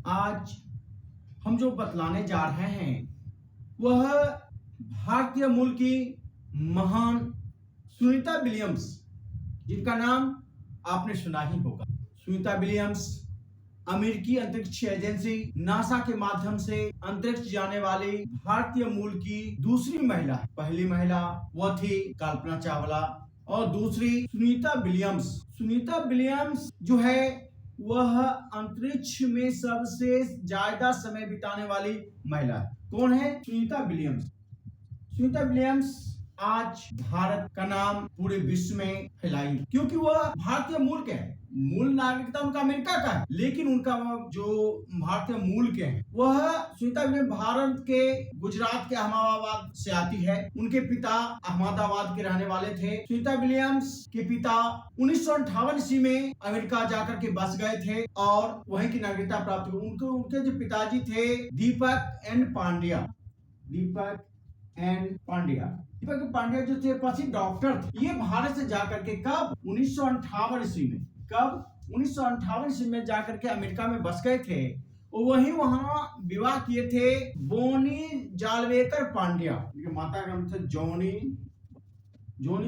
आज हम जो बतलाने जा रहे हैं वह भारतीय मूल की महान सुनीता विलियम्स, जिनका नाम आपने सुना ही होगा। सुनीता विलियम्स अमेरिकी अंतरिक्ष एजेंसी नासा के माध्यम से अंतरिक्ष जाने वाली भारतीय मूल की दूसरी महिला है। पहली महिला वह थी कल्पना चावला और दूसरी सुनीता विलियम्स। सुनीता विलियम्स जो है वह अंतरिक्ष में सबसे ज्यादा समय बिताने वाली महिला है। कौन है सुनीता विलियम्स? सुनीता विलियम्स आज भारत का नाम पूरे विश्व में फैलाई, क्योंकि वह भारतीय मूल के हैं। मूल नागरिकता उनका अमेरिका का है, लेकिन उनका जो भारतीय मूल के हैं वह सुनीता विलियम्स भारत के गुजरात के अहमदाबाद से आती है। उनके पिता अहमदाबाद के रहने वाले थे। सुनीता विलियम्स के पिता 1958 ईस्वी में अमेरिका जाकर के बस गए थे और वहीं की नागरिकता प्राप्त हुई। उनके जो पिताजी थे दीपक एन पांड्या जो थे प्रसिद्ध डॉक्टर थे। ये भारत से जाकर के कब 1958 ईस्वी में जाकर के अमेरिका में बस गए थे। वहां विवाह किए थे बोनी जालवेकर पांड्या, माता का नाम था जोनी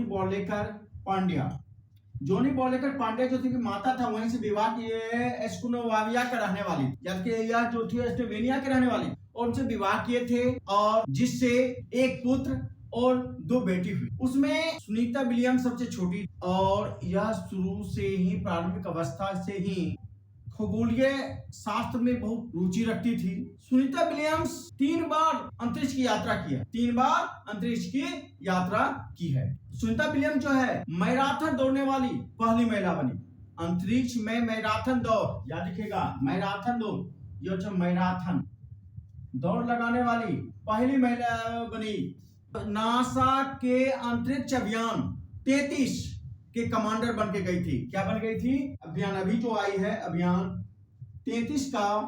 बॉलेकर पांड्या। जोनी बॉलेकर पांड्या जो थी माता था, वहीं से विवाह किए एस्कुनोवाविया का रहने वाली, जबकि यह जो थी एस्टोवेनिया के रहने वाली, और उनसे विवाह किए थे और जिससे एक पुत्र और 2 बेटी हुई। उसमें सुनीता विलियम्स सबसे छोटी और यह शुरू से ही प्रारंभिक अवस्था से ही खगोलीय शास्त्र में बहुत रुचि रखती थी। सुनीता विलियम्स 3 बार अंतरिक्ष की यात्रा की है। सुनीता विलियम्स जो है मैराथन दौड़ने वाली पहली महिला बनी। अंतरिक्ष में मैराथन दौड़, याद रखिएगा, मैराथन दौड़, मैराथन दौड़ लगाने वाली पहली महिला बनी। नासा के अंतरिक्ष अभियान 33 के कमांडर बन के गई थी। क्या बन गई थी? अभियान अभी जो आई है अभियान 33 का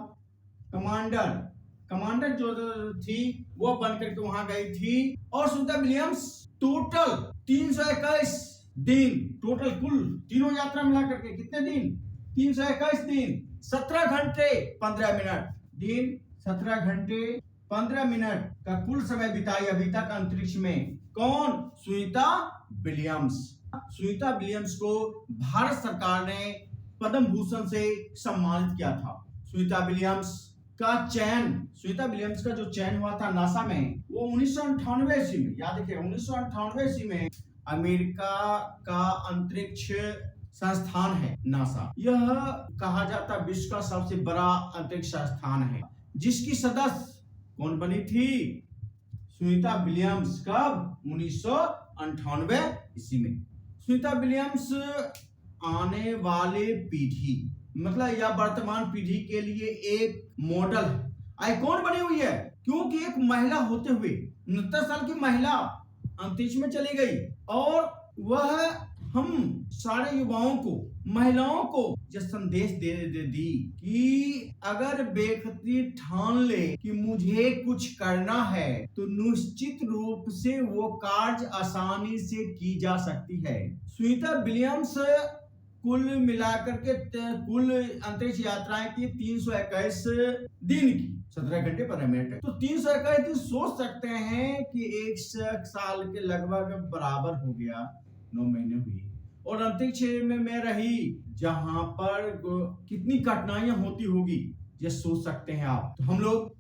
कमांडर जो थी वो बन करके वहां गई थी। और सुनीता विलियम्स टोटल 321 दिन, टोटल कुल तीनों यात्रा मिला करके कितने दिन? 321 दिन 17 घंटे 15 मिनट, दिन 17 घंटे 15 मिनट का कुल समय बिताई अभी तक अंतरिक्ष में। कौन? सुनीता विलियम्स। सुनीता विलियम्स को भारत सरकार ने पद्म भूषण से सम्मानित किया था। सुनीता विलियम्स का जो चयन हुआ था नासा में, वो 1998 ईस्वी में, याद रखिए 1998 ईस्वी में अमेरिका का अंतरिक्ष संस्थान है नासा। यह कहा जाता विश्व का सबसे बड़ा अंतरिक्ष संस्थान है, जिसकी सदस्य कौन बनी थी? सुनीता विलियम्स। कब? 1998 ईस्वी में। सुनीता विलियम्स आने वाले पीढ़ी, मतलब या वर्तमान पीढ़ी के लिए एक मॉडल है, आइकॉन बनी हुई है, क्योंकि एक महिला होते हुए 69 साल की महिला अंतरिक्ष में चली गई और वह हम सारे युवाओं को, महिलाओं को यह संदेश दे दी कि अगर बेखतरी ठान ले कि मुझे कुछ करना है तो निश्चित रूप से वो कार्य आसानी से की जा सकती है। सुनीता विलियम्स कुल मिलाकर के कुल अंतरिक्ष यात्राएं की 321 दिन की, 17 घंटे 15 मिनट। तो 321 दिन सोच सकते हैं कि 1 साल के लगभग बराबर हो गया, 9 महीने हुई। और अंतरिक्ष में रही जहां पर कितनी कठिनाइयां होती होगी ये सोच सकते हैं आप। तो हम लोग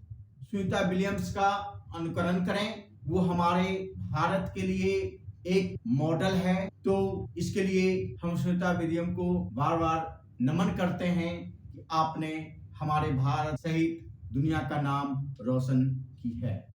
सुनीता विलियम्स का अनुकरण करें, वो हमारे भारत के लिए एक मॉडल है। तो इसके लिए हम सुनीता विलियम्स को बार बार नमन करते हैं कि आपने हमारे भारत सहित दुनिया का नाम रोशन की है।